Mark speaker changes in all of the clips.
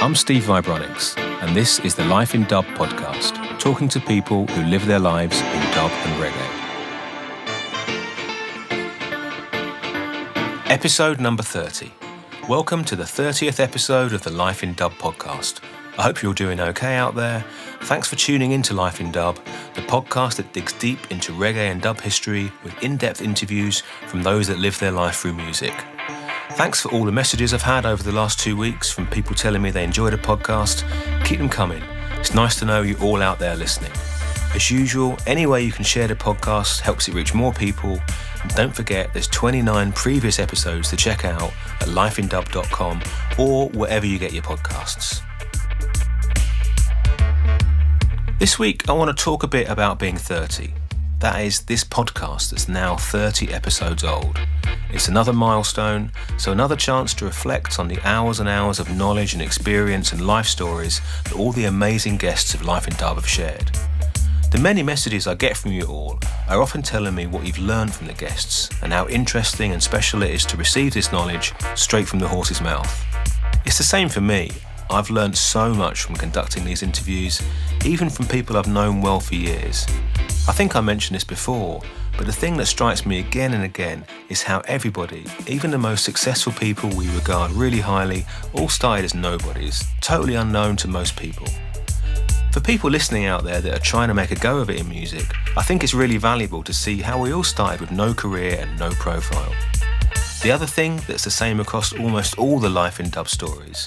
Speaker 1: I'm Steve Vibronics, and this is the Life in Dub podcast, talking to people who live their lives in dub and reggae. Episode number 30. Welcome to the 30th episode of the Life in Dub podcast. I hope you're doing okay out there. Thanks for tuning in to Life in Dub, the podcast that digs deep into reggae and dub history with in-depth interviews from those that live their life through music. Thanks for all the messages I've had over the last 2 weeks from people telling me they enjoy the podcast. Keep them coming. It's nice to know you're all out there listening. As usual, any way you can share the podcast helps it reach more people. And don't forget, there's 29 previous episodes to check out at lifeindub.com or wherever you get your podcasts. This week, I want to talk a bit about being 30. That is, this podcast that's now 30 episodes old. It's another milestone, so another chance to reflect on the hours and hours of knowledge and experience and life stories that all the amazing guests of Life in Dub have shared. The many messages I get from you all are often telling me what you've learned from the guests and how interesting and special it is to receive this knowledge straight from the horse's mouth. It's the same for me. I've learned so much from conducting these interviews, even from people I've known well for years. I think I mentioned this before, but the thing that strikes me again and again is how everybody, even the most successful people we regard really highly, all started as nobodies, totally unknown to most people. For people listening out there that are trying to make a go of it in music, I think it's really valuable to see how we all started with no career and no profile. The other thing that's the same across almost all the Life in Dub stories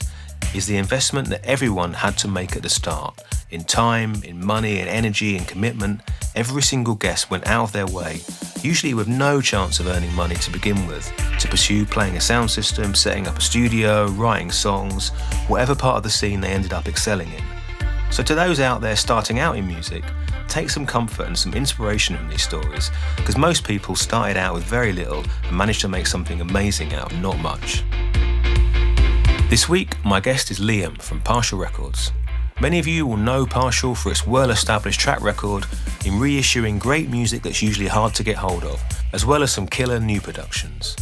Speaker 1: is the investment that everyone had to make at the start. In time, in money, in energy, in commitment, every single guest went out of their way, usually with no chance of earning money to begin with, to pursue playing a sound system, setting up a studio, writing songs, whatever part of the scene they ended up excelling in. So to those out there starting out in music, take some comfort and some inspiration from these stories, because most people started out with very little and managed to make something amazing out of not much. This week, my guest is Liam from Partial Records. Many of you will know Partial for its well-established track record in reissuing great music that's usually hard to get hold of, as well as some killer new productions.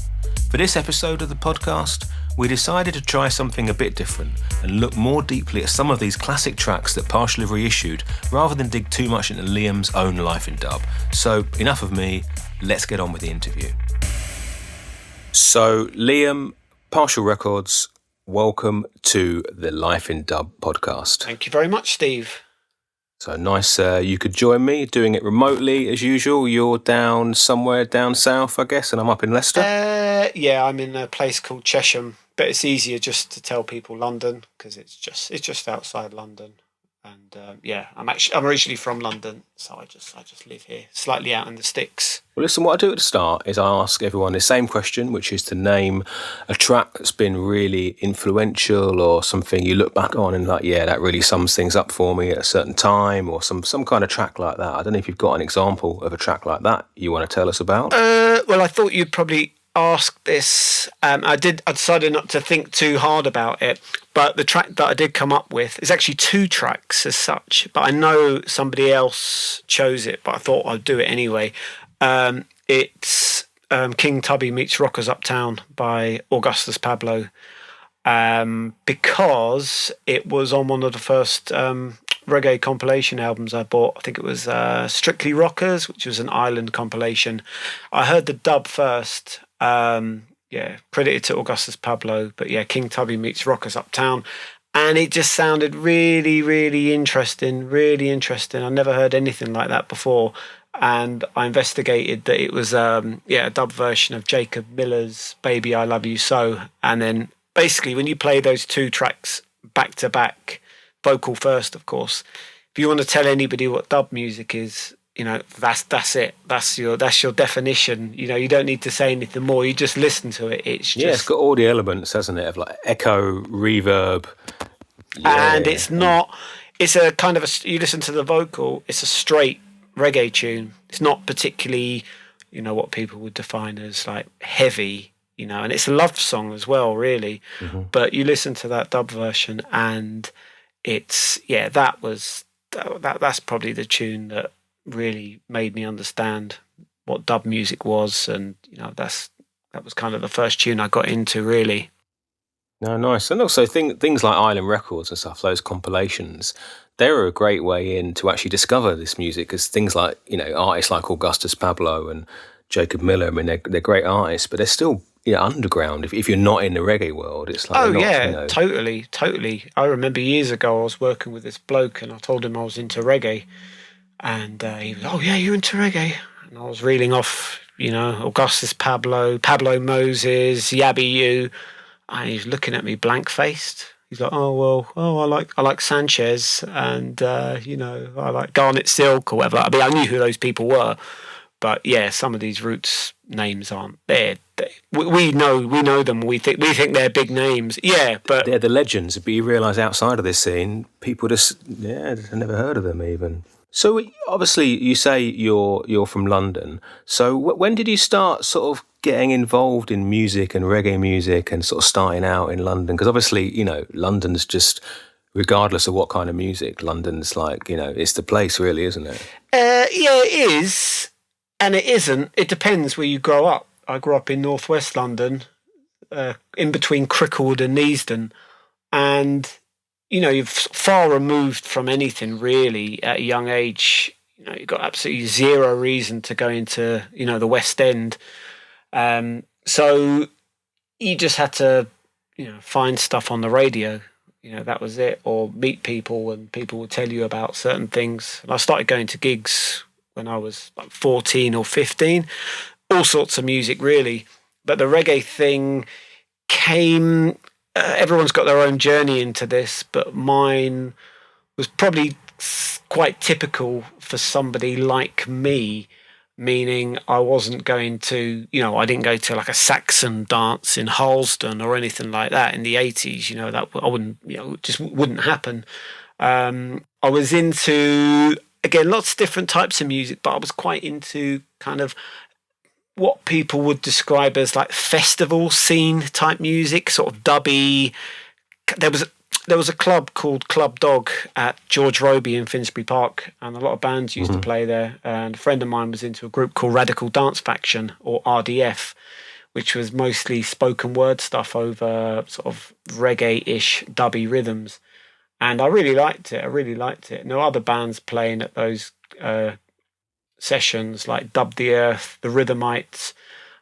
Speaker 1: For this episode of the podcast, we decided to try something a bit different and look more deeply at some of these classic tracks that Partial have reissued, rather than dig too much into Liam's own life in dub. So, enough of me, let's get on with the interview. So, Liam, Partial Records, welcome to the Life in Dub podcast.
Speaker 2: Thank you very much, Steve.
Speaker 1: So nice you could join me doing it remotely as usual. You're down somewhere down south, I guess, and I'm up in Leicester.
Speaker 2: Yeah, I'm in a place called Chesham, but it's easier just to tell people London because it's just outside London. And I'm originally from London, so I just live here, slightly out in the sticks.
Speaker 1: Well, listen, what I do at the start is I ask everyone the same question, which is to name a track that's been really influential or something you look back on and like, yeah, that really sums things up for me at a certain time, or some kind of track like that. I don't know if you've got an example of a track like that you want to tell us about.
Speaker 2: Well, I thought you'd probably ask this. I decided not to think too hard about it, but the track that I did come up with is actually two tracks as such, but I know somebody else chose it, but I thought I'd do it anyway. It's King Tubby meets Rockers Uptown by Augustus Pablo, because it was on one of the first reggae compilation albums I bought. I think it was Strictly Rockers, which was an island compilation. I heard the dub first, credited to Augustus Pablo, but yeah, King Tubby meets Rockers Uptown, and it just sounded really, really interesting, I never heard anything like that before, and I investigated that it was a dub version of Jacob Miller's Baby I Love You So, and then basically when you play those two tracks back to back, vocal first, of course. If you want to tell anybody what dub music is, that's it. That's your definition. You don't need to say anything more. You just listen to it. It's
Speaker 1: got all the elements, hasn't it? Of like echo, reverb,
Speaker 2: and it's not. It's a kind of you listen to the vocal. It's a straight reggae tune. It's not particularly, what people would define as like heavy. And it's a love song as well, really. Mm-hmm. But you listen to that dub version and it's that's probably the tune that really made me understand what dub music was, and that was kind of the first tune I got into, really.
Speaker 1: No, nice. And also things like Island Records and stuff, those compilations, they're a great way in to actually discover this music, because things like, artists like Augustus Pablo and Jacob Miller, I mean, they're great artists, but they're still underground. If you're not in the reggae world, it's like...
Speaker 2: Oh, yeah, totally. I remember years ago I was working with this bloke and I told him I was into reggae. And he was, oh, yeah, you're into reggae. And I was reeling off, Augustus Pablo, Pablo Moses, Yabby U. And he's looking at me blank-faced. He's like, I like Sanchez and, I like Garnet Silk or whatever. I mean, I knew who those people were. But, yeah, some of these roots names aren't there. We know them. We think they're big names. Yeah, but...
Speaker 1: They're the legends, but you realise outside of this scene, people just never heard of them even. So obviously you say you're from London. So when did you start sort of getting involved in music and reggae music and sort of starting out in London? Because obviously, London's just, regardless of what kind of music, London's like, it's the place really, isn't it?
Speaker 2: Yeah, it is. And it isn't. It depends where you grow up. I grew up in northwest London, in between Cricklewood and Neasden. And... you're far removed from anything really at a young age. You've got absolutely zero reason to go into, the West End. So you just had to, find stuff on the radio. That was it. Or meet people and people would tell you about certain things. And I started going to gigs when I was like 14 or 15. All sorts of music really. But the reggae thing came... everyone's got their own journey into this, but mine was probably quite typical for somebody like me, meaning I wasn't going to, I didn't go to like a Saxon dance in Harlesden or anything like that in the 80s, that I wouldn't, it just wouldn't happen. I was into, again, lots of different types of music, but I was quite into kind of what people would describe as like festival scene type music, sort of dubby. There was a club called Club Dog at George Robey in Finsbury Park, and a lot of bands used to play there. And a friend of mine was into a group called Radical Dance Faction, or RDF, which was mostly spoken word stuff over sort of reggae-ish dubby rhythms. And I really liked it. And there were other bands playing at those sessions like Dub the Earth, the Rhythmites,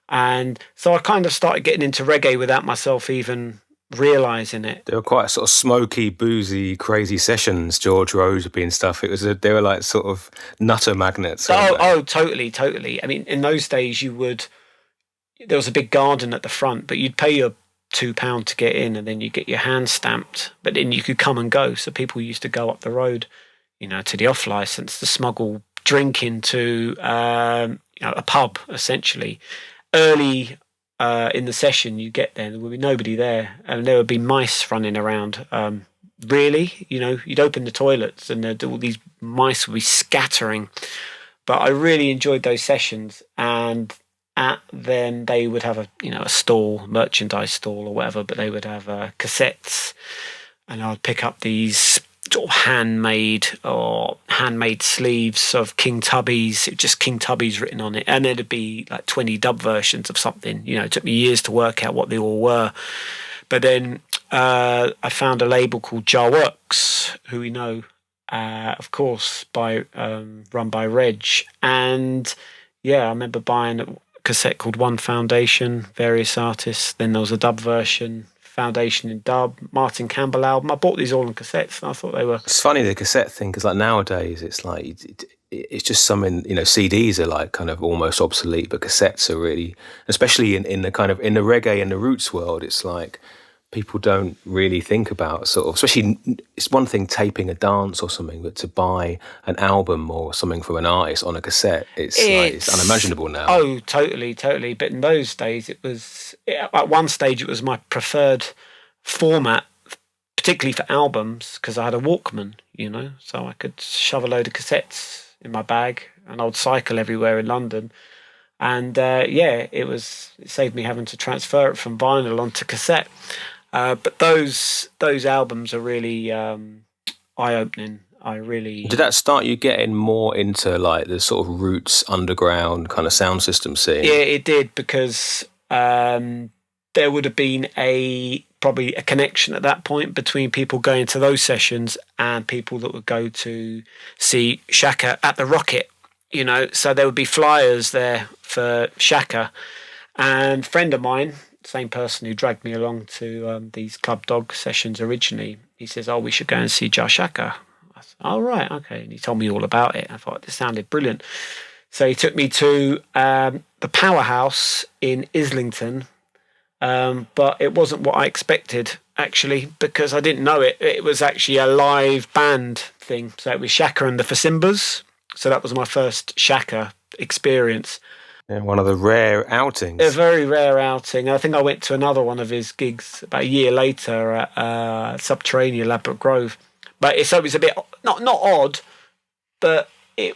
Speaker 2: and so I kind of started getting into reggae without myself even realising it.
Speaker 1: They were quite sort of smoky, boozy, crazy sessions, George Roseby and stuff. They were like sort of nutter magnets.
Speaker 2: Totally. I mean, in those days there was a big garden at the front, but you'd pay your £2 to get in and then you get your hand stamped, but then you could come and go. So people used to go up the road, to the off licence to smuggle drink into a pub, essentially. Early in the session, you get there would be nobody there, and there would be mice running around. Really, you'd open the toilets and all these mice would be scattering. But I really enjoyed those sessions, and at them they would have a stall, merchandise stall or whatever, but they would have cassettes, and I'd pick up these sort of handmade sleeves of King Tubby's, just King Tubby's written on it, and there'd be like 20 dub versions of something. It took me years to work out what they all were, but then I found a label called Jar Works, who we know, of course, run by Reg, and I remember buying a cassette called One Foundation, various artists. Then there was a dub version, Foundation in dub, Martin Campbell album. I bought these all on cassettes, and I thought they were...
Speaker 1: It's funny, the cassette thing, because like nowadays it's like it's just something, CDs are like kind of almost obsolete, but cassettes are really, especially in the kind of in the reggae and the roots world, it's like people don't really think about sort of, especially, it's one thing taping a dance or something, but to buy an album or something from an artist on a cassette, it's unimaginable now.
Speaker 2: Oh, totally. But in those days, at one stage, it was my preferred format, particularly for albums, because I had a Walkman, so I could shove a load of cassettes in my bag, and I would cycle everywhere in London. And it saved me having to transfer it from vinyl onto cassette. But those albums are really eye-opening.
Speaker 1: Did that start you getting more into like the sort of roots underground kind of sound system scene?
Speaker 2: Yeah, it did, because there would have been probably a connection at that point between people going to those sessions and people that would go to see Shaka at the Rocket, so there would be flyers there for Shaka. And a friend of mine, same person who dragged me along to these Club Dog sessions originally, he says, "Oh, we should go and see Shaka." I said, "Oh, right, okay." And he told me all about it. I thought this sounded brilliant. So he took me to the Powerhouse in Islington, but it wasn't what I expected, actually, because I didn't know it. It was actually a live band thing. So it was Shaka and the Fasimbas. So that was my first Shaka experience.
Speaker 1: Yeah, one of the rare outings.
Speaker 2: A very rare outing. I think I went to another one of his gigs about a year later at Subterranean, Ladbroke Grove. But it was a bit, not odd, but it,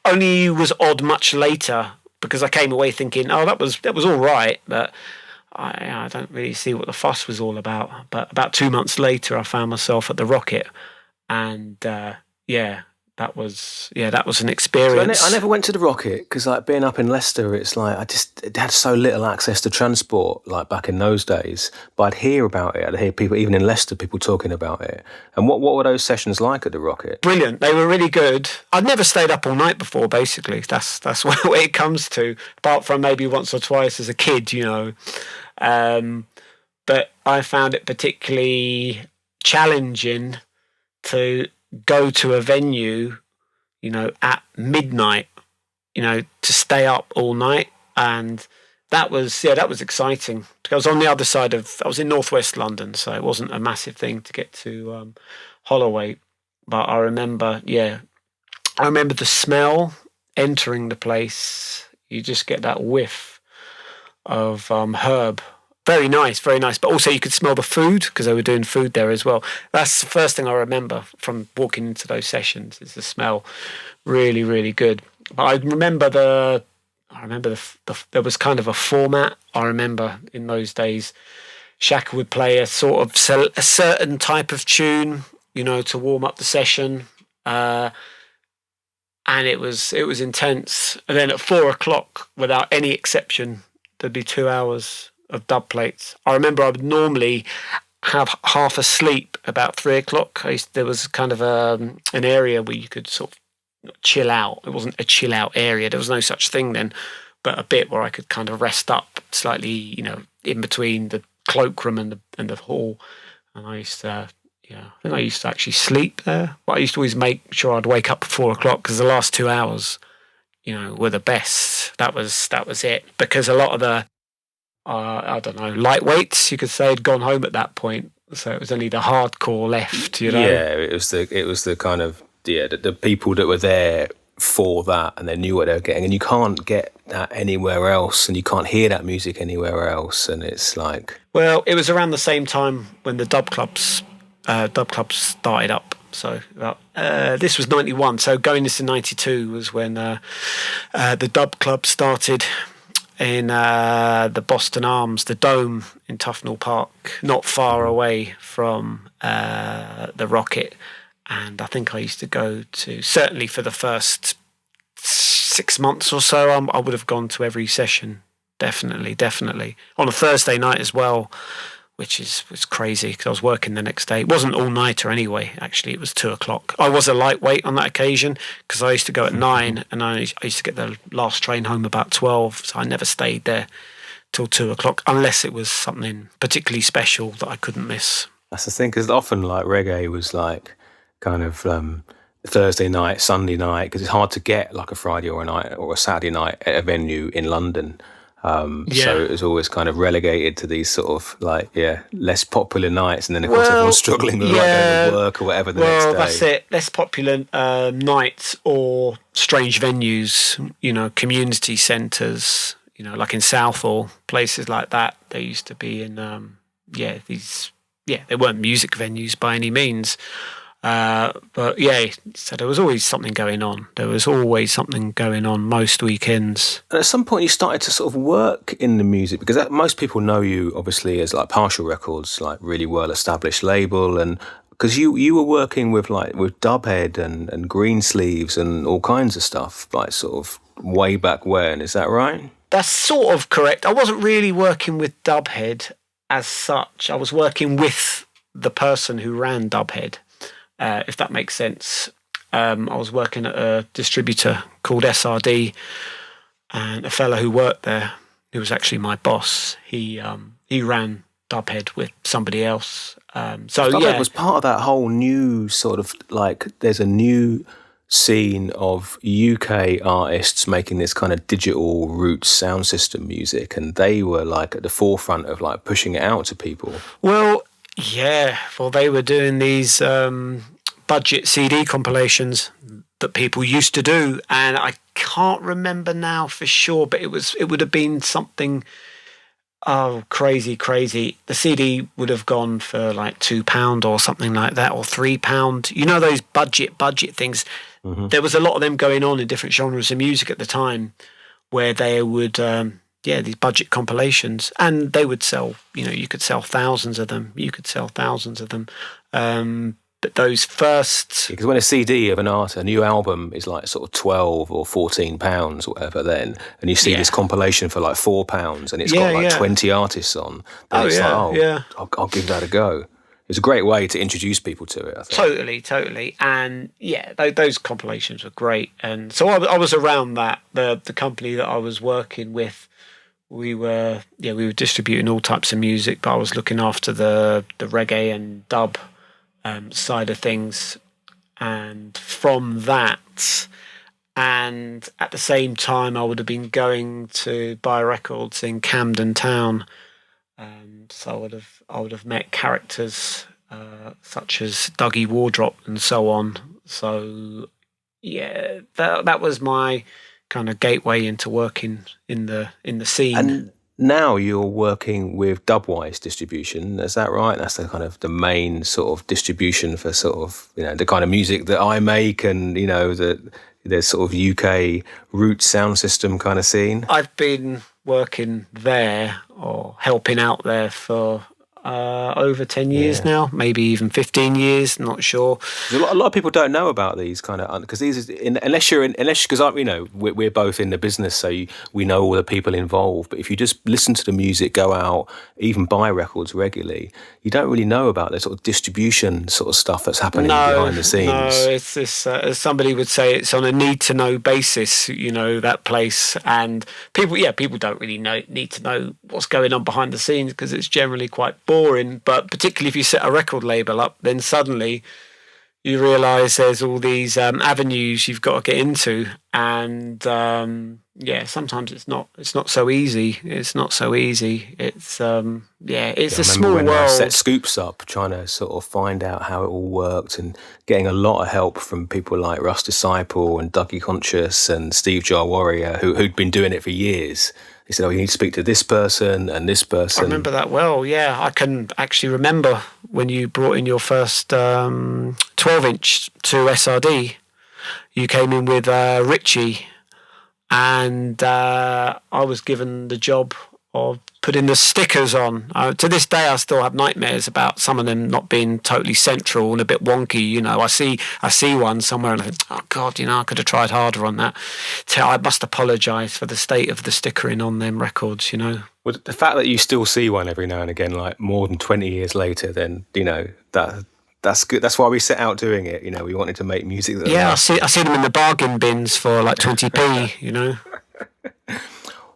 Speaker 2: only was odd much later, because I came away thinking, oh, that was all right, but I don't really see what the fuss was all about. But about 2 months later, I found myself at the Rocket, and that was an experience.
Speaker 1: So I never went to the Rocket because, like, being up in Leicester, it's like it had so little access to transport, like back in those days. But I'd hear about it. I'd hear people, even in Leicester, people talking about it. And what were those sessions like at the Rocket?
Speaker 2: Brilliant. They were really good. I'd never stayed up all night before. Basically, that's what it comes to. Apart from maybe once or twice as a kid, But I found it particularly challenging to go to a venue, at midnight, to stay up all night. And that was exciting. I was on the other side I was in northwest London, so it wasn't a massive thing to get to Holloway. But I remember the smell entering the place. You just get that whiff of herb. Very nice, very nice. But also you could smell the food, because they were doing food there as well. That's the first thing I remember from walking into those sessions, is the smell. Really, really good. But I remember there was kind of a format. I remember in those days, Shaka would play a certain type of tune, to warm up the session. And it was intense. And then at 4:00, without any exception, there'd be 2 hours of dub plates. I remember I would normally have half asleep about 3:00. There was kind of an area where you could sort of chill out. It wasn't a chill out area. There was no such thing then, but a bit where I could kind of rest up slightly, in between the cloakroom and the hall. And I used to, I think I used to actually sleep there. But I used to always make sure I'd wake up at 4:00, because the last 2 hours, were the best. That was it. Because a lot of the I don't know, lightweights, you could say, had gone home at that point, so it was only the hardcore left.
Speaker 1: Yeah, it was the kind of the people that were there for that, and they knew what they were getting, and you can't get that anywhere else, and you can't hear that music anywhere else, and it's like,
Speaker 2: well, it was around the same time when the dub clubs started up. So this was 91, so going into 92 was when the dub club started in the Boston Arms, the Dome in Tufnell Park, not far away from the Rocket. And I think I used to go to, certainly for the first 6 months or so, I would have gone to every session. Definitely. On a Thursday night as well, which was crazy, because I was working the next day. It wasn't all-nighter anyway, actually. It was 2:00. I was a lightweight on that occasion, because I used to go at 9, and I used to get the last train home about 12, so I never stayed there till 2:00, unless it was something particularly special that I couldn't miss.
Speaker 1: That's the thing, because often, like, reggae was like kind of Thursday night, Sunday night, because it's hard to get like a Friday or a night or a Saturday night at a venue in London. So it was always kind of relegated to these sort of less popular nights, and then of course everyone's struggling with like work or whatever the next day.
Speaker 2: Well, that's it. Less popular nights or strange venues, community centres, like in Southall, places like that. They used to be in they weren't music venues by any means. But so there was always something going on. Most weekends.
Speaker 1: And at some point you started to sort of work in the music, because most people know you obviously as like Partial Records, like really well established label, and because you were working with Dubhead and Greensleeves and all kinds of stuff, like sort of way back when. Is that right?
Speaker 2: That's sort of correct. I wasn't really working with Dubhead as such. I was working with the person who ran Dubhead, if that makes sense. I was working at a distributor called SRD, and a fella who worked there, who was actually my boss, he ran Dubhead with somebody else.
Speaker 1: Dubhead was part of that whole new sort of like, there's a new scene of UK artists making this kind of digital roots sound system music, and they were like at the forefront of like pushing it out to people.
Speaker 2: Well, yeah, they were doing these budget CD compilations that people used to do, and I can't remember now for sure, but it would have been something crazy. The CD would have gone for like £2 or something like that, or £3. You know, those budget things. Mm-hmm. There was a lot of them going on in different genres of music at the time, where they would these budget compilations, and they would sell, you could sell thousands of them. But those first...
Speaker 1: Because when a CD of a new album is like sort of £12 or £14 or whatever then, and you see this compilation for like £4 and it's got like 20 artists on, then I'll give that a go. It's a great way to introduce people to it, I think.
Speaker 2: Totally. And those compilations were great. And so I was around that. The company that I was working with, we were distributing all types of music, but I was looking after the reggae and dub side of things. And from that, and at the same time, I would have been going to buy records in Camden Town. So I would have met characters such as Dougie Wardrop and so on. So that was my kind of gateway into working in the scene.
Speaker 1: And now you're working with Dubwise Distribution, is that right? That's the kind of the main sort of distribution for sort of the kind of music that I make, and the sort of UK root sound system kind of scene.
Speaker 2: I've been working there or helping out there for over 10 years now, maybe even 15 years, not sure.
Speaker 1: A lot of people don't know about these kind of, because these because we're both in the business, so we know all the people involved. But if you just listen to the music, go out, even buy records regularly, you don't really know about the sort of distribution sort of stuff that's happening behind the scenes.
Speaker 2: No, it's this, as somebody would say, it's on a need-to-know basis, that place. And people don't really need to know what's going on behind the scenes, because it's generally quite boring. But particularly if you set a record label up, then suddenly you realise there's all these avenues you've got to get into, and sometimes it's not so easy. It's not so easy. It's it's a small world.
Speaker 1: I set Scoops up, trying to sort of find out how it all worked, and getting a lot of help from people like Russ Disciple and Dougie Conscious and Steve Jar Warrior, who'd been doing it for years. He said, you need to speak to this person and this person.
Speaker 2: I remember that well, yeah. I can actually remember when you brought in your first 12-inch to SRD. You came in with Richie, and I was given the job of putting the stickers on. To this day, I still have nightmares about some of them not being totally central and a bit wonky. I see one somewhere and I think, oh God, I could have tried harder on that. So I must apologise for the state of the stickering on them records.
Speaker 1: Well, the fact that you still see one every now and again, like more than 20 years later, then that's good. That's why we set out doing it. We wanted to make music that.
Speaker 2: Yeah, I see them in the bargain bins for like 20p.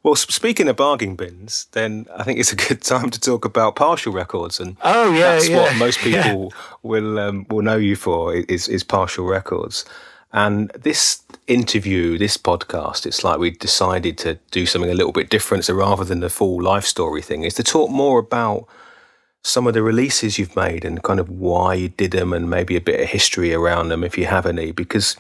Speaker 1: Well, speaking of bargain bins, then I think it's a good time to talk about Partial Records, and that's what most people will know you for is Partial Records. And this interview, this podcast, it's like we decided to do something a little bit different. So rather than the full life story thing, is to talk more about some of the releases you've made and kind of why you did them, and maybe a bit of history around them if you have any, because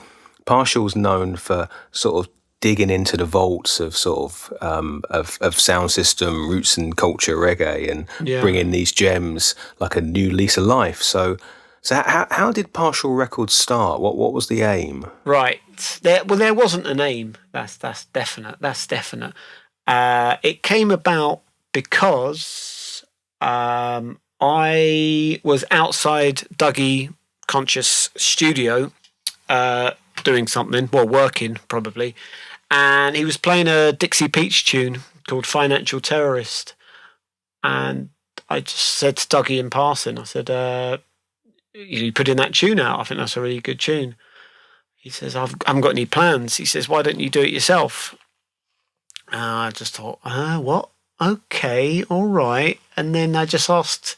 Speaker 1: Partial's known for sort of digging into the vaults of sort of sound system, roots and culture, reggae, and bringing these gems like a new lease of life. So how did Partial Records start? What was the aim? Right.
Speaker 2: There wasn't an aim. That's definite. It came about because I was outside Dougie Conscious studio doing something, working probably. and he was playing a Dixie Peach tune called Financial Terrorist. And I just said to Dougie in passing, I said, you put in that tune out. I think that's a really good tune. He says, I haven't got any plans. He says, why don't you do it yourself? I just thought, what? Okay, all right. And then I just asked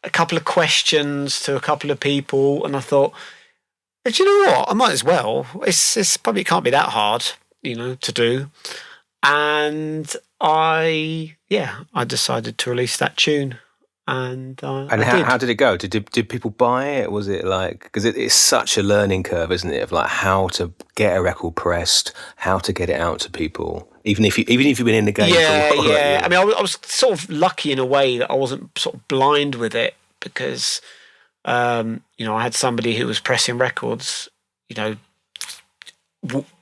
Speaker 2: a couple of questions to a couple of people, and I thought, do you know what? I might as well. It's probably can't be that hard, to do. And I decided to release that tune. And
Speaker 1: how did it go? Did people buy it? Was it like, because it's such a learning curve, isn't it? Of like how to get a record pressed, how to get it out to people, even if you've been in the game.
Speaker 2: Yeah,
Speaker 1: for a while,
Speaker 2: yeah. I mean, I was sort of lucky in a way that I wasn't sort of blind with it because, I had somebody who was pressing records,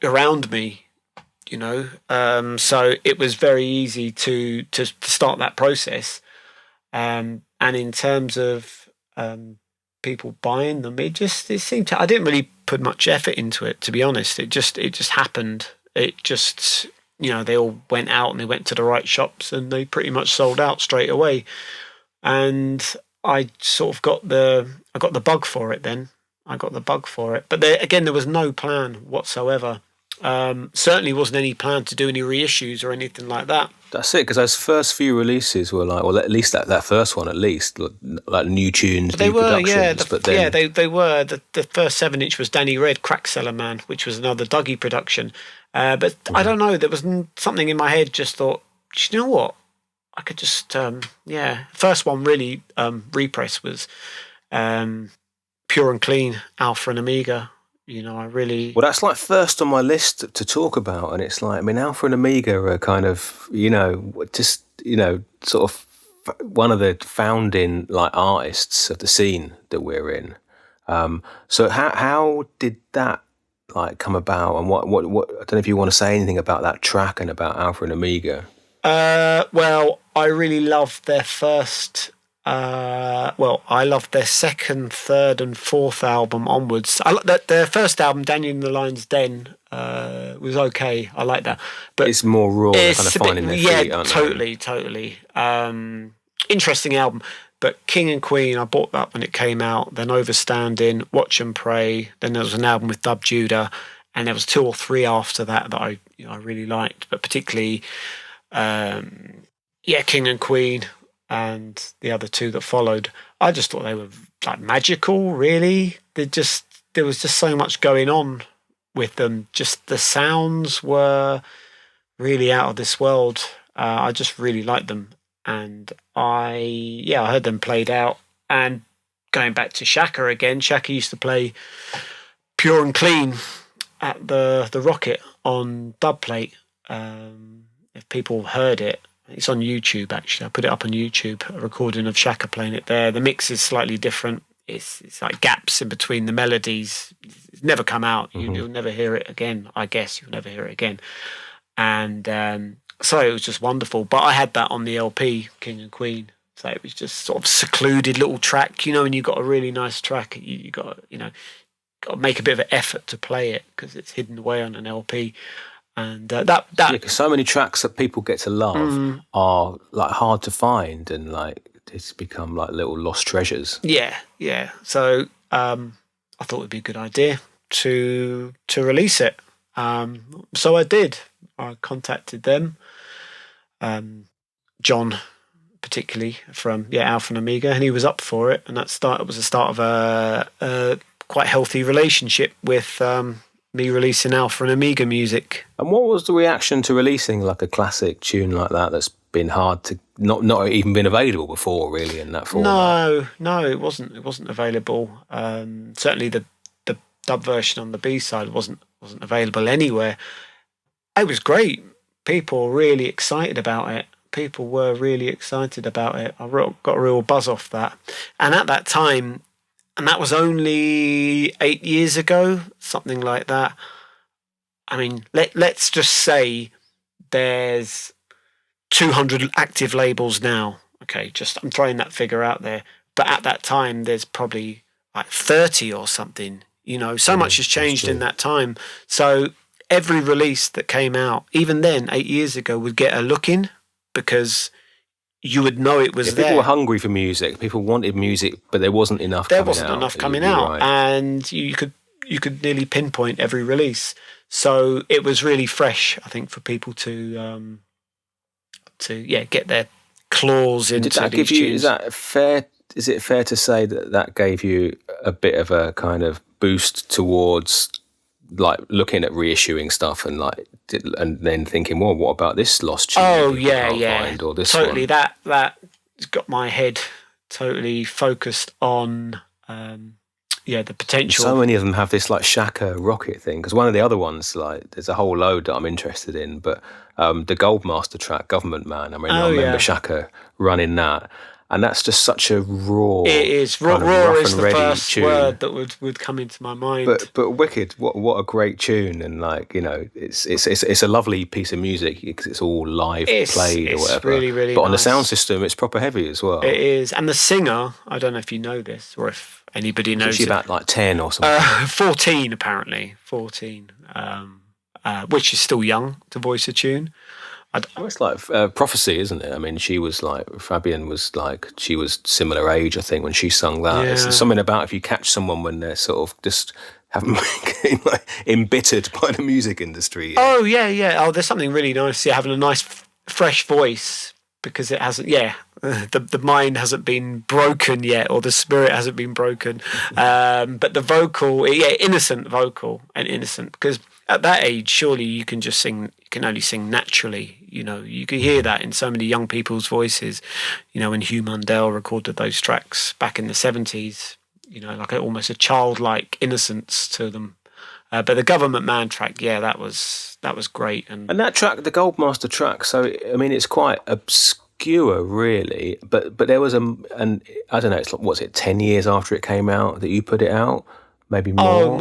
Speaker 2: around me. So it was very easy to start that process. And in terms of people buying them, it seemed to. I didn't really put much effort into it, to be honest. It just happened. It just they all went out and they went to the right shops and they pretty much sold out straight away. And I sort of got the bug for it. Then I got the bug for it, but there was no plan whatsoever. Certainly wasn't any plan to do any reissues or anything like that.
Speaker 1: That's it, because those first few releases were like, well, at least that first one, at least, like new tunes, new productions.
Speaker 2: They were. The first 7-inch was Danny Red, Crack Seller Man, which was another Dougie production. But I don't know, there was something in my head just thought, you know what? I could just, First one really, repress was Pure and Clean, Alpha and Amiga. I really...
Speaker 1: Well, that's like first on my list to talk about, and it's like, I mean, Alpha and Amiga are kind of, sort of one of the founding like artists of the scene that we're in. So how did that like come about, and what I don't know if you want to say anything about that track and about Alpha and Amiga.
Speaker 2: Well, I really loved their first... I loved their second, third, and fourth album onwards. Their first album, Daniel in the Lion's Den, was okay. I like that, but
Speaker 1: it's more raw, kind of finding their feet, aren't
Speaker 2: they? Totally. Interesting album. But King and Queen, I bought that when it came out. Then Overstanding, Watch and Pray. Then there was an album with Dub Judah, and there was 2 or 3 after that I really liked. But particularly, King and Queen. And the other 2 that followed, I just thought they were like magical. Really, there was just so much going on with them. Just the sounds were really out of this world. I just really liked them, and I heard them played out. And going back to Shaka again, Shaka used to play Pure and Clean at the Rocket on dubplate. If people heard it. It's on YouTube, actually. I put it up on YouTube, a recording of Shaka playing it there. The mix is slightly different. It's like gaps in between the melodies. It's never come out.
Speaker 1: Mm-hmm.
Speaker 2: You'll never hear it again. I guess you'll never hear it again. And so it was just wonderful. But I had that on the LP, King and Queen. So it was just sort of secluded little track. And you've got a really nice track. You got to make a bit of an effort to play it because it's hidden away on an LP. And because
Speaker 1: so many tracks that people get to love are like hard to find, and like it's become like little lost treasures.
Speaker 2: Yeah. So I thought it'd be a good idea to release it. So I did. I contacted them, John particularly from Alpha and Amiga, and he was up for it. And it was the start of a quite healthy relationship with me releasing Alpha and Amiga music.
Speaker 1: And what was the reaction to releasing like a classic tune like that that's been hard to not even been available before, really, in that format?
Speaker 2: No, it wasn't. It wasn't available. Certainly the dub version on the B-side wasn't available anywhere. It was great. People were really excited about it. People were really excited about it. I got a real buzz off that. And at that time, and that was only 8 years ago, something like that. I mean, let's just say there's 200 active labels now. Okay, I'm throwing that figure out there. But at that time, there's probably like 30 or something. So much has changed in that time. So every release that came out, even then, 8 years ago, would get a look in because you would know it was there.
Speaker 1: People were hungry for music. People wanted music, but there wasn't enough coming out.
Speaker 2: There wasn't enough coming out. Right. And you could nearly pinpoint every release. So it was really fresh, I think, for people to get their claws into. Did that give you?
Speaker 1: Is that fair? Is it fair to say that gave you a bit of a kind of boost towards like looking at reissuing stuff and then thinking, well, what about this lost tune?
Speaker 2: Oh yeah,
Speaker 1: find, or this
Speaker 2: totally.
Speaker 1: One?
Speaker 2: That got my head totally focused on. The potential.
Speaker 1: So many of them have this like Shaka rocket thing, because one of the other ones, like there's a whole load that I'm interested in, but the Goldmaster track, Government Man, I remember Shaka running that, and that's just such a raw.
Speaker 2: It is raw is the first
Speaker 1: tune.
Speaker 2: Word that would come into my mind.
Speaker 1: But wicked, what a great tune, and like it's a lovely piece of music because it's all live played or whatever.
Speaker 2: Really, really.
Speaker 1: But
Speaker 2: nice.
Speaker 1: On the sound system, it's proper heavy as well.
Speaker 2: It is, and the singer, I don't know if you know this or if anybody knows.
Speaker 1: She's about like 10 or something.
Speaker 2: 14 apparently, 14, which is still young to voice a tune.
Speaker 1: It's like prophecy, isn't it? I mean, she was like, Fabian was like, she was similar age, I think, when she sung that. Yeah. It's something about if you catch someone when they're sort of just haven't been like embittered by the music industry.
Speaker 2: Oh, yeah. Oh, there's something really nice. Yeah, having a nice, fresh voice because it hasn't, the mind hasn't been broken yet, or the spirit hasn't been broken. But the vocal, innocent vocal and innocent, because at that age, surely you can just sing. You can only sing naturally. You can hear that in so many young people's voices. When Hugh Mundell recorded those tracks back in the 70s, like almost a childlike innocence to them. But the Government Man track, that was great. And
Speaker 1: that track, the Goldmaster track. So I mean, it's quite obscure, really. But there was and I don't know. It's like, what's it? 10 years after it came out that you put it out. Maybe more.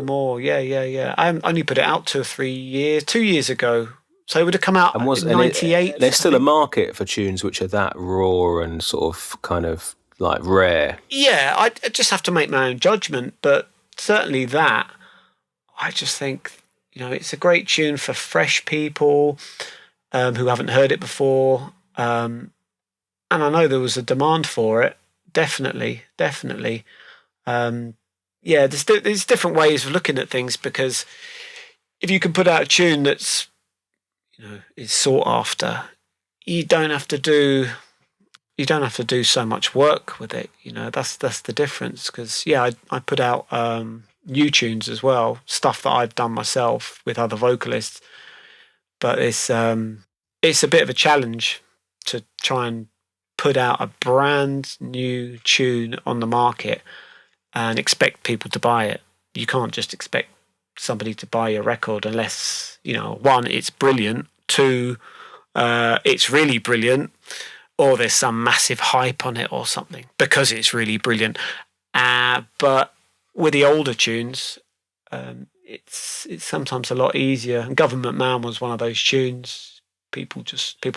Speaker 2: More. Yeah. I only put it out 2 or 3 years, 2 years ago. So it would have come out in 98.
Speaker 1: There's still a market for tunes which are that raw and sort of kind of like rare.
Speaker 2: Yeah, I just have to make my own judgment. But certainly that, I just think, it's a great tune for fresh people who haven't heard it before. And I know there was a demand for it. Definitely. There's different ways of looking at things, because if you can put out a tune that's, is sought after, you don't have to do so much work with it. That's the difference. Because I put out new tunes as well, stuff that I've done myself with other vocalists. But it's a bit of a challenge to try and put out a brand new tune on the market and expect people to buy it. You can't just expect somebody to buy your record unless, one, it's brilliant, two, it's really brilliant, or there's some massive hype on it or something because it's really brilliant. But with the older tunes, it's sometimes a lot easier. And Government Man was one of those tunes. People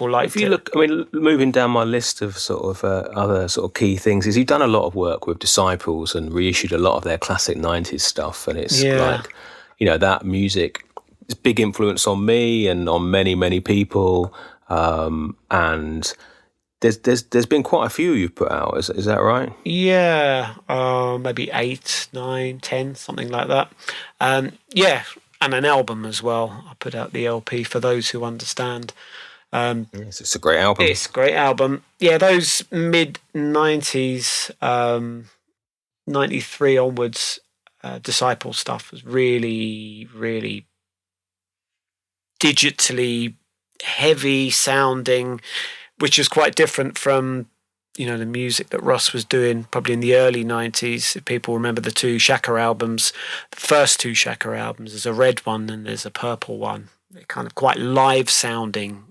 Speaker 2: liked it.
Speaker 1: If you look, I mean, moving down my list of sort of other sort of key things, is you've done a lot of work with Disciples and reissued a lot of their classic 90s stuff, and it's like, that music is a big influence on me and on many, many people, and there's been quite a few you've put out, is that right?
Speaker 2: Yeah, maybe 8, 9, 10, something like that. And an album as well. I put out the LP for those who understand.
Speaker 1: Yes, it's a great album.
Speaker 2: It's a great album. Yeah, those mid-90s, 93 onwards, Disciple stuff was really, really digitally heavy sounding, which is quite different from the music that Russ was doing probably in the early 90s. If people remember the 2 Shaka albums, the first 2 Shaka albums, there's a red one and there's a purple one. They're kind of quite live sounding,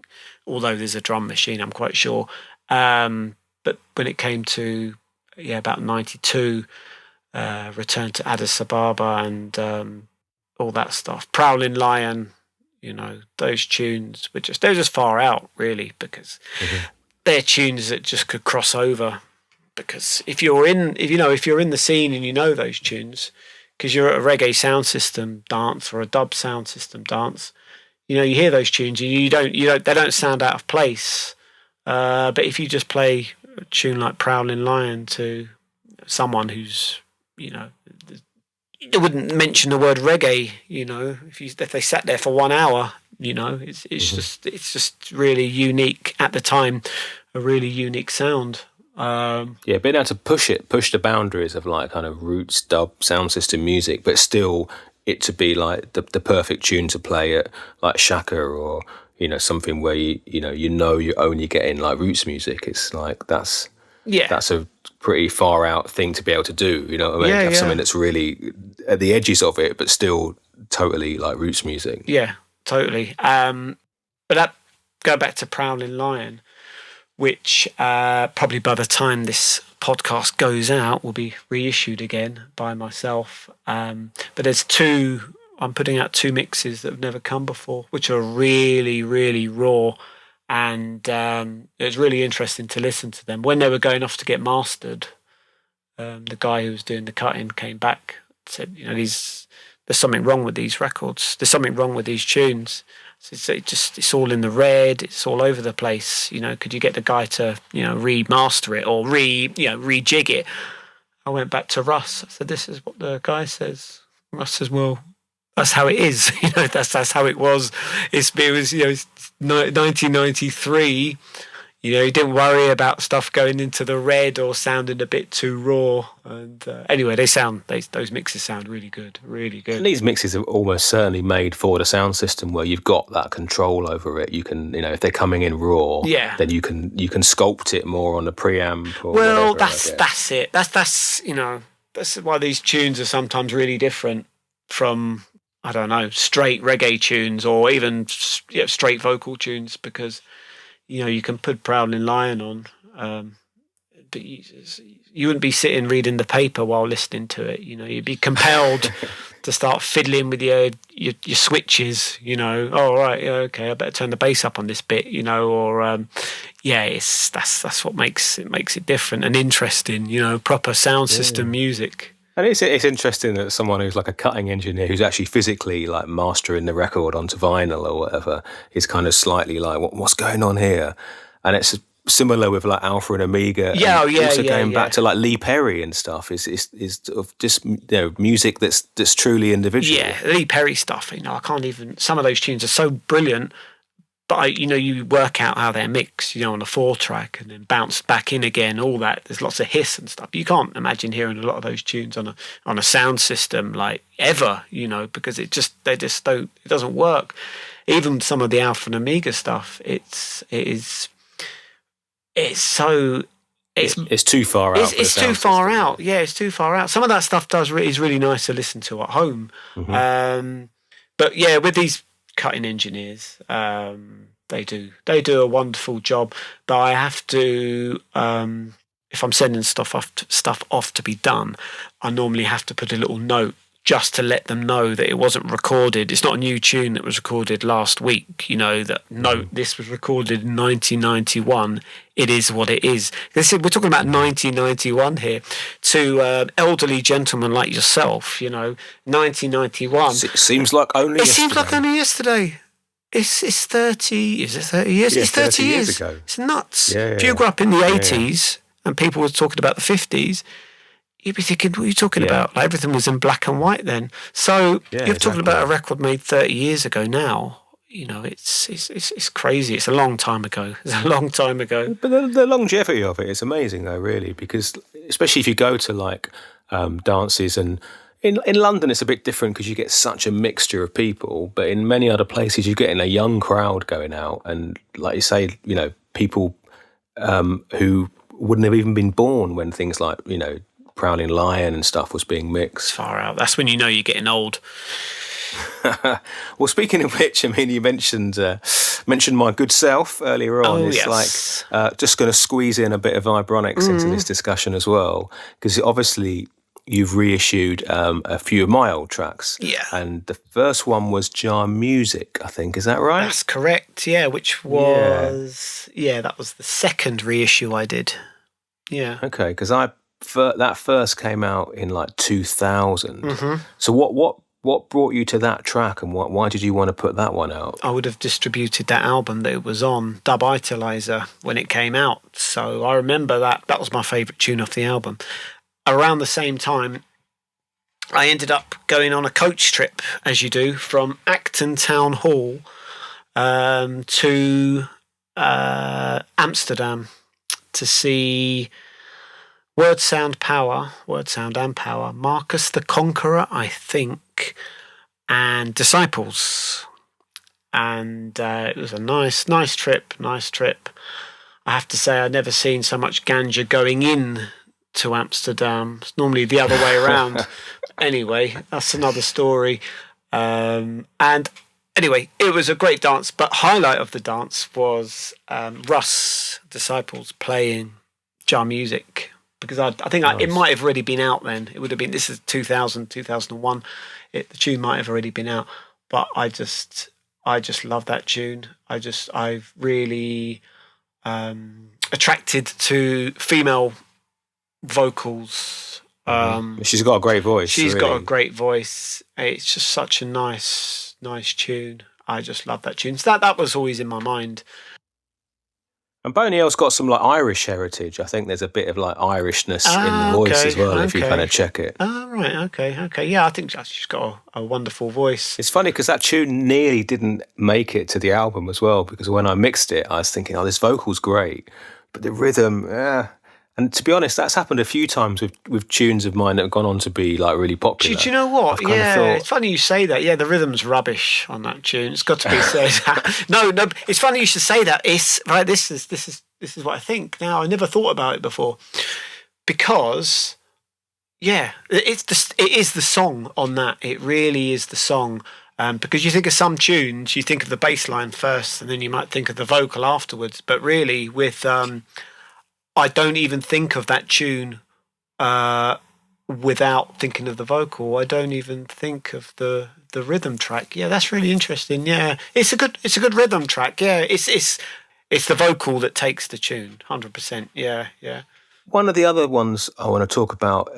Speaker 2: although there's a drum machine, I'm quite sure. But when it came to, about 92, Return to Addis Ababa and all that stuff, Prowling Lion, those tunes were they're just far out, really, because they're tunes that just could cross over. Because if you're in the scene and those tunes, because you're at a reggae sound system dance or a dub sound system dance. You hear those tunes and they don't sound out of place. But if you just play a tune like Prowling Lion to someone who's, they wouldn't mention the word reggae, if they sat there for 1 hour, it's just really unique at the time, a really unique sound.
Speaker 1: Being able to push the boundaries of like kind of roots, dub, sound system music, but still it to be like the perfect tune to play at like Shaka or something where you're only getting like roots music. It's like that's a pretty far out thing to be able to do. You know what I mean? Have something that's really at the edges of it, but still totally like roots music.
Speaker 2: Yeah, totally. But that go back to Prowling Lion, which probably by the time this podcast goes out will be reissued again by myself. But I'm putting out 2 mixes that have never come before, which are really, really raw. And it was really interesting to listen to them. When they were going off to get mastered, the guy who was doing the cutting came back and said, there's something wrong with these records. There's something wrong with these tunes. So it's all in the red. It's all over the place. Could you get the guy to remaster it or rejig it? I went back to Russ. I said, this is what the guy says. Russ says, well, that's how it is. That's how it was. It was 1993. You didn't worry about stuff going into the red or sounding a bit too raw. And anyway, those mixes sound really good, really good.
Speaker 1: And these mixes are almost certainly made for the sound system where you've got that control over it. You can, if they're coming in raw, then you can sculpt it more on the preamp. Or
Speaker 2: well,
Speaker 1: whatever,
Speaker 2: that's it. That's why these tunes are sometimes really different from, I don't know, straight reggae tunes or even straight vocal tunes, because you can put Prowling Lion on, but you wouldn't be sitting reading the paper while listening to it. You'd be compelled to start fiddling with your switches. Oh right, okay, I better turn the bass up on this bit. That's what makes it different and interesting. Proper sound system music.
Speaker 1: And it's interesting that someone who's like a cutting engineer who's actually physically like mastering the record onto vinyl or whatever is kind of slightly like, what's going on here? And it's similar with like Alpha and Amiga. Going back to like Lee Perry and stuff is sort of just music that's truly individual.
Speaker 2: Yeah, Lee Perry stuff. I can't even. Some of those tunes are so brilliant. But you work out how they're mixed, on a 4-track and then bounce back in again, all that. There's lots of hiss and stuff. You can't imagine hearing a lot of those tunes on a sound system like ever, because it doesn't work. Even some of the Alpha and Amiga stuff, it's
Speaker 1: too far out.
Speaker 2: It's too far out. Yeah, it's too far out. Some of that stuff is really nice to listen to at home. Mm-hmm. But yeah, with these cutting engineers, they do a wonderful job. But I have to, if I'm sending stuff off to be done, I normally have to put a little note just to let them know that it wasn't recorded. It's not a new tune that was recorded last week. This was recorded in 1991. It is what it is. We're talking about 1991 here. To elderly gentlemen like yourself, 1991.
Speaker 1: It seems like only yesterday.
Speaker 2: It seems like only yesterday. It's 30. Is it 30 years?
Speaker 1: Yeah,
Speaker 2: it's 30 years
Speaker 1: ago.
Speaker 2: It's nuts.
Speaker 1: Yeah.
Speaker 2: If you grew up in the 80s and people were talking about the 50s, you'd be thinking, what are you talking about? Like, everything was in black and white then. So you're talking about a record made 30 years ago now. It's crazy. It's a long time ago.
Speaker 1: But the longevity of it is amazing, though, really, because especially if you go to like dances, and in London it's a bit different because you get such a mixture of people. But in many other places, you're getting a young crowd going out, and like you say, people who wouldn't have even been born when things like Prowling Lion and stuff was being mixed.
Speaker 2: Far out. That's when you're getting old.
Speaker 1: Well, speaking of which, you mentioned my good self earlier on.
Speaker 2: Oh,
Speaker 1: it's
Speaker 2: yes.
Speaker 1: like just going to squeeze in a bit of Vibronics into this discussion as well, because obviously you've reissued a few of my old tracks.
Speaker 2: Yeah.
Speaker 1: And the first one was Jar Music, I think. Is that right?
Speaker 2: That's correct. Yeah, which was that was the second reissue I did. Yeah.
Speaker 1: Okay, because I that first came out in like 2000.
Speaker 2: Mm-hmm.
Speaker 1: So what brought you to that track, and why did you want to put that one out?
Speaker 2: I would have distributed that album that it was on, Dub Italizer, when it came out. So I remember that was my favourite tune off the album. Around the same time, I ended up going on a coach trip, as you do, from Acton Town Hall to Amsterdam to see Word Sound and Power, Marcus the Conqueror, I think, and Disciples. And it was a nice trip. I have to say, I've never seen so much ganja going in to Amsterdam. It's normally the other way around. Anyway, that's another story. And anyway, it was a great dance, but highlight of the dance was Russ Disciples playing jar music, because I think it might have already been out then. It would have been, this is 2000, 2001. The tune might have already been out, but I just love that tune. I've really attracted to female vocals.
Speaker 1: She's got a great voice.
Speaker 2: She's got a great voice. It's just such a nice tune. I just love that tune. So that was always in my mind.
Speaker 1: And Boney L's got some like Irish heritage. I think there's a bit of like Irishness in the voice as well, if you kind of check it.
Speaker 2: Right, okay. Yeah, I think she's got a wonderful voice.
Speaker 1: It's funny because that tune nearly didn't make it to the album as well, because when I mixed it, I was thinking, this vocal's great, but the rhythm, And to be honest, that's happened a few times with tunes of mine that have gone on to be like really popular.
Speaker 2: Do you know what? It's funny you say that. Yeah, the rhythm's rubbish on that tune. It's got to be said. No, it's funny you should say that. It's right. This is what I think now. I never thought about it before, because it is the song on that. It really is the song. Because you think of some tunes, you think of the bass line first, and then you might think of the vocal afterwards. But really, with I don't even think of that tune without thinking of the vocal. I don't even think of the rhythm track. Yeah, that's really interesting. Yeah, it's a good rhythm track. Yeah, it's the vocal that takes the tune. 100%. Yeah.
Speaker 1: One of the other ones I want to talk about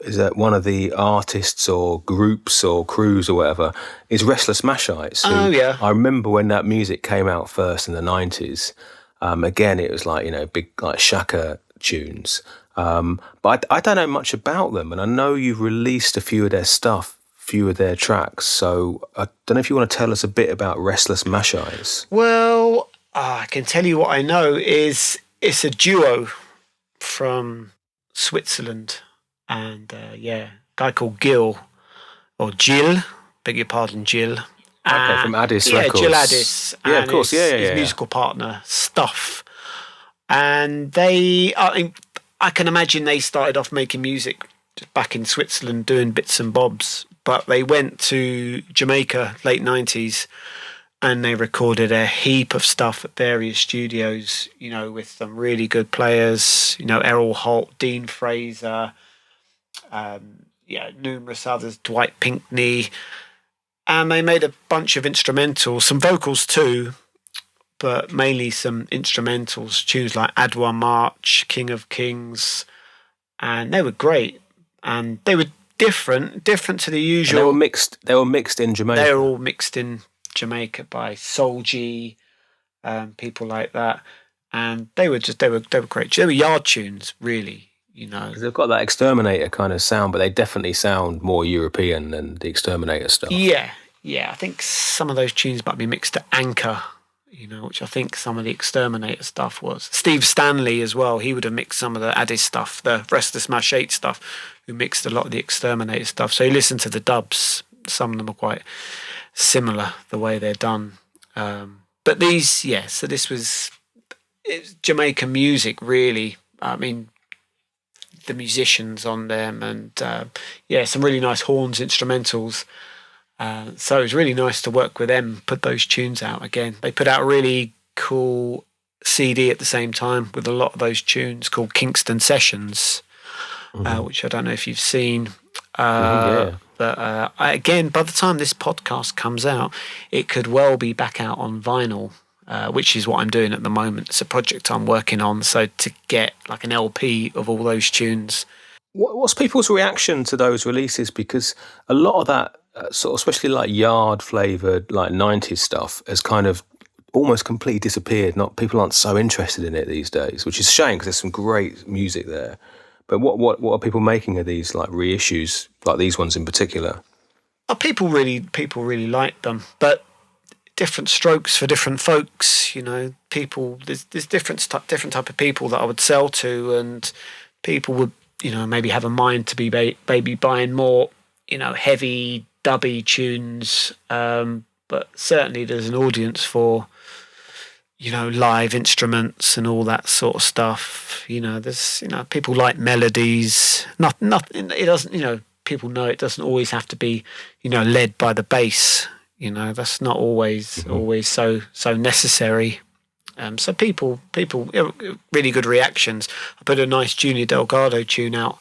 Speaker 1: is that one of the artists or groups or crews or whatever is Restless Mashies.
Speaker 2: Oh yeah.
Speaker 1: I remember when that music came out first in the 90s. Again, it was like, big like Shaka tunes. But I don't know much about them, and I know you've released a few of their stuff, few of their tracks. So I don't know if you want to tell us a bit about Restless Mashies.
Speaker 2: Well, I can tell you what I know is it's a duo from Switzerland, and a guy called Gil, or Jill, beg your pardon, Jill.
Speaker 1: Okay, from Addis Records.
Speaker 2: Jill Addis.
Speaker 1: Yeah, of course.
Speaker 2: His musical partner, Stuff. And I can imagine they started off making music just back in Switzerland, doing bits and bobs. But they went to Jamaica, late 90s, and they recorded a heap of stuff at various studios, with some really good players, Errol Holt, Dean Fraser, numerous others, Dwight Pinkney. And they made a bunch of instrumentals, some vocals too, but mainly some instrumentals, tunes like Adwa March, King of Kings, and they were great. And they were different to the usual.
Speaker 1: And they were mixed in Jamaica.
Speaker 2: They were all mixed in Jamaica by Soul G, people like that. And they were great. They were yard tunes, really.
Speaker 1: They've got that Exterminator kind of sound, but they definitely sound more European than the Exterminator stuff.
Speaker 2: Yeah. I think some of those tunes might be mixed to Anchor, which I think some of the Exterminator stuff was. Steve Stanley as well, he would have mixed some of the Addis stuff, the Restless Mashies stuff, who mixed a lot of the Exterminator stuff. So you listen to the dubs, some of them are quite similar, the way they're done. But these, so this was Jamaican music, really. I mean, the musicians on them, and some really nice horns, instrumentals. So it was really nice to work with them, put those tunes out again. They put out a really cool CD at the same time with a lot of those tunes called Kingston Sessions, which I don't know if you've seen. But again, by the time this podcast comes out, it could well be back out on vinyl, which is what I'm doing at the moment. It's a project I'm working on. So to get like an LP of all those tunes
Speaker 1: What's people's reaction to those releases? Because a lot of that sort of, especially like yard flavoured, like 90s stuff, has kind of almost completely disappeared. People aren't so interested in it these days, which is a shame because there's some great music there. But what are people making of these like reissues, like these ones in particular?
Speaker 2: People really like them, but different strokes for different folks. People there's different type of people that I would sell to, and people would maybe have a mind to be maybe buying more heavy dubby tunes, but certainly there's an audience for live instruments and all that sort of stuff. There's people like melodies. Not it doesn't people know it doesn't always have to be led by the bass. That's not always so necessary. So people really good reactions. I put a nice Junior Delgado tune out,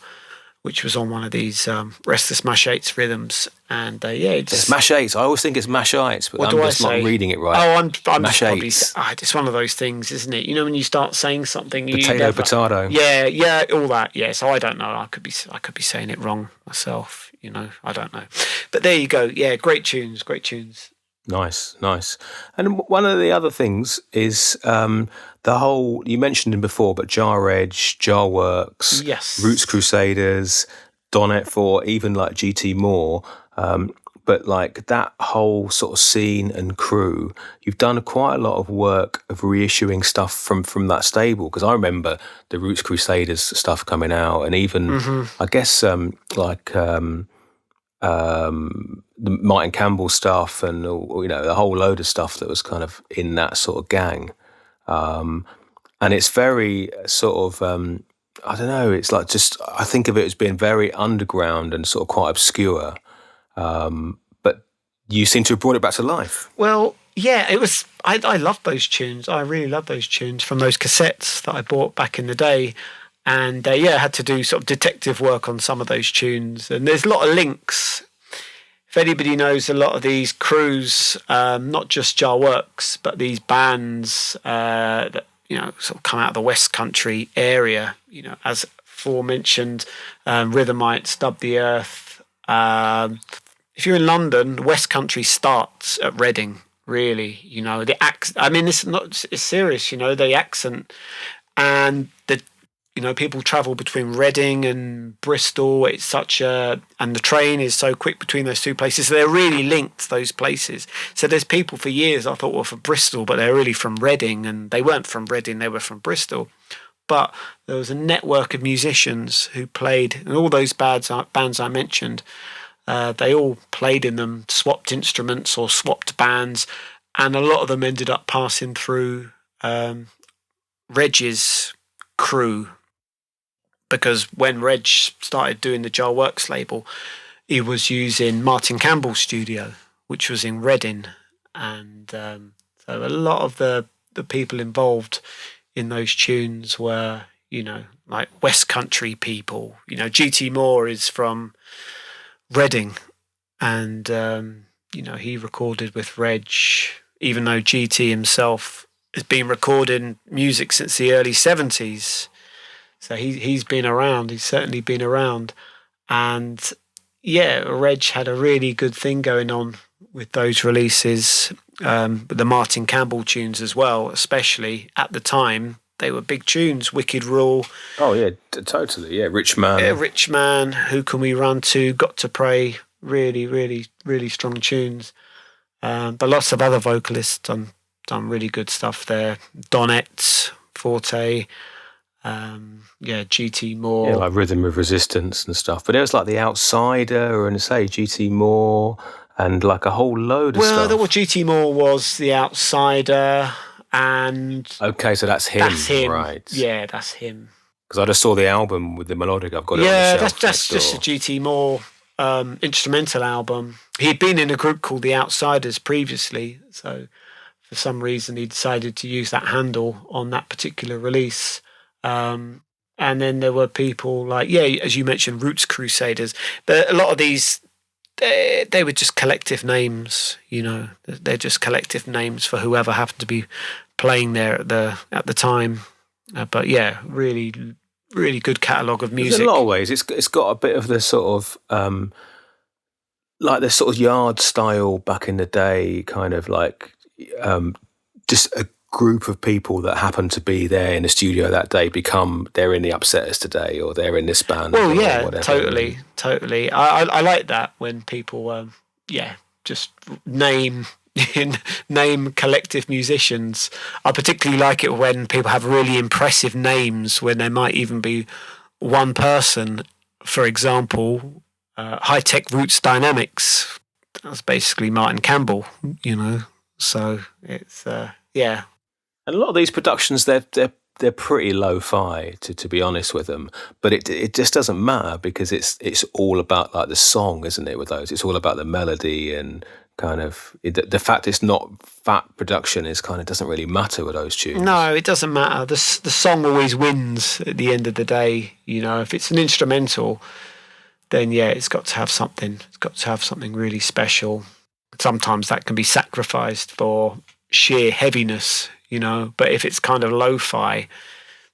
Speaker 2: which was on one of these Restless Mashies rhythms, and it's
Speaker 1: Smash Eights. I always think it's Mash Eights, but I'm just not reading it right.
Speaker 2: Oh, I'm
Speaker 1: Mash
Speaker 2: probably,
Speaker 1: Eights.
Speaker 2: it's one of those things, isn't it? When you start saying something,
Speaker 1: Potato.
Speaker 2: Yeah, all that. Yeah, so I don't know. I could be saying it wrong myself. I don't know. But there you go. Yeah, great tunes.
Speaker 1: Nice. And one of the other things is the whole, you mentioned him before, but Jar Edge, Jar Works,
Speaker 2: yes,
Speaker 1: Roots Crusaders, Donnet 4, even like GT Moore, but like that whole sort of scene and crew, you've done quite a lot of work of reissuing stuff from that stable, because I remember the Roots Crusaders stuff coming out, and even I guess the Martin Campbell stuff, and the whole load of stuff that was kind of in that sort of gang, and it's very sort of I don't know. It's like I think of it as being very underground and sort of quite obscure, but you seem to have brought it back to life.
Speaker 2: Well, yeah, it was. I love those tunes. I really love those tunes from those cassettes that I bought back in the day. And I had to do sort of detective work on some of those tunes. And there's a lot of links. If anybody knows a lot of these crews, not just Jar Works, but these bands that sort of come out of the West Country area, as aforementioned, Rhythmites, Dub the Earth. If you're in London, West Country starts at Reading. Really, the accent. I mean, it's serious. The accent and the. People travel between Reading and Bristol. It's and the train is so quick between those two places. So they're really linked, those places. So there's people for years I thought were from Bristol, but they're really from Reading, and they weren't from Reading, they were from Bristol. But there was a network of musicians who played, and all those bands I mentioned, they all played in them, swapped instruments or swapped bands, and a lot of them ended up passing through Reg's crew. Because when Reg started doing the Jar Works label, he was using Martin Campbell's studio, which was in Reading. And so a lot of the people involved in those tunes were, like West Country people. GT Moore is from Reading. And, he recorded with Reg, even though GT himself has been recording music since the early 70s. So he's been around. He's certainly been around, and Reg had a really good thing going on with those releases, with the Martin Campbell tunes as well. Especially at the time, they were big tunes. Wicked Rule.
Speaker 1: Oh yeah, totally. Yeah, Rich Man.
Speaker 2: Yeah, Rich Man. Who Can We Run To? Got to Pray. Really, really, really strong tunes. But lots of other vocalists done really good stuff there. Donnet, Forte. GT Moore,
Speaker 1: like Rhythm of Resistance and stuff. But it was like The Outsider and GT Moore and like a whole load of stuff.
Speaker 2: Well, GT Moore was The Outsider, and
Speaker 1: okay, so that's him. Right?
Speaker 2: Yeah, that's him.
Speaker 1: Because I just saw the album with the melodic. I've got it.
Speaker 2: Yeah,
Speaker 1: on the shelf
Speaker 2: that's just a GT Moore instrumental album. He'd been in a group called The Outsiders previously, so for some reason he decided to use that handle on that particular release. And then there were people like, as you mentioned, Roots Crusaders. But a lot of these, they were just collective names. They're just collective names for whoever happened to be playing there at the time. But really, really good catalogue of music.
Speaker 1: In a lot of ways, it's got a bit of the sort of like the sort of yard style back in the day, kind of like just a group of people that happen to be there in the studio that day they're in the Upsetters today, or they're in this band.
Speaker 2: Well,
Speaker 1: or
Speaker 2: yeah,
Speaker 1: whatever.
Speaker 2: totally. I like that when people, just name collective musicians. I particularly like it when people have really impressive names, when they might even be one person. For example, High Tech Roots Dynamics. That's basically Martin Campbell, So it's yeah.
Speaker 1: And a lot of these productions, they're pretty lo-fi, to be honest with them. But it just doesn't matter, because it's all about like the song, isn't it? With those, it's all about the melody, and kind of the fact it's not fat production is kind of doesn't really matter with those tunes.
Speaker 2: No, it doesn't matter. The song always wins at the end of the day. If it's an instrumental, then yeah, it's got to have something. It's got to have something really special. Sometimes that can be sacrificed for sheer heaviness, but if it's kind of lo-fi,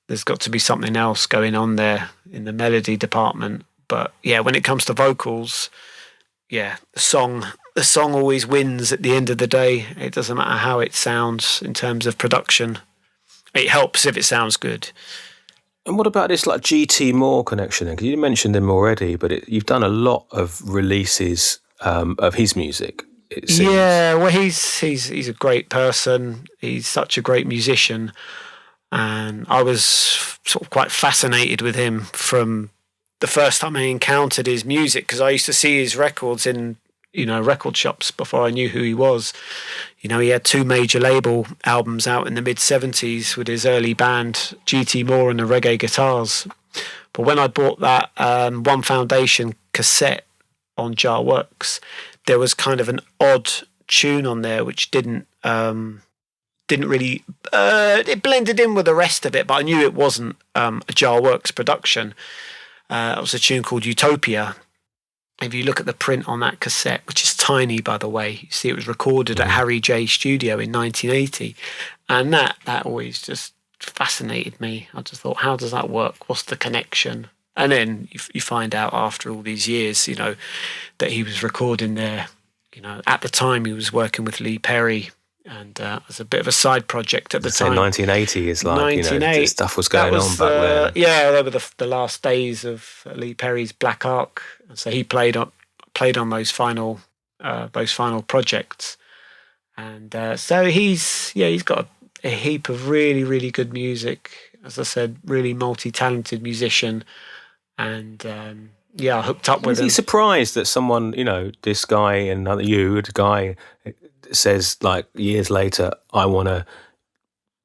Speaker 2: there's got to be something else going on there in the melody department. But yeah, when it comes to vocals, yeah, the song always wins at the end of the day. It doesn't matter how it sounds in terms of production. It helps if it sounds good.
Speaker 1: And what about this like GT Moore connection? Because you mentioned him already, but you've done a lot of releases of his music.
Speaker 2: Yeah, well, he's a great person. He's such a great musician, and I was sort of quite fascinated with him from the first time I encountered his music, because I used to see his records in record shops before I knew who he was. He had 2 major label albums out in the mid-70s with his early band GT Moore and the Reggae Guitars. But when I bought that One Foundation cassette on Jar Works, there was kind of an odd tune on there which didn't really it blended in with the rest of it, but I knew it wasn't a Jar Works production. It was a tune called Utopia. If you look at the print on that cassette, which is tiny, by the way, you see it was recorded at Harry J Studio in 1980, and that always just fascinated me. I just thought, how does that work? What's the connection? And then you find out after all these years, that he was recording there. At the time he was working with Lee Perry, and as a bit of a side project at the time.
Speaker 1: 1980 is like, stuff was going on back then.
Speaker 2: Yeah, they were the last days of Lee Perry's Black Ark, so he played on those final projects, and so he's got a heap of really, really good music. As I said, really multi-talented musician. And I hooked up with him.
Speaker 1: Is he surprised that someone, this guy and the guy says like years later, I want to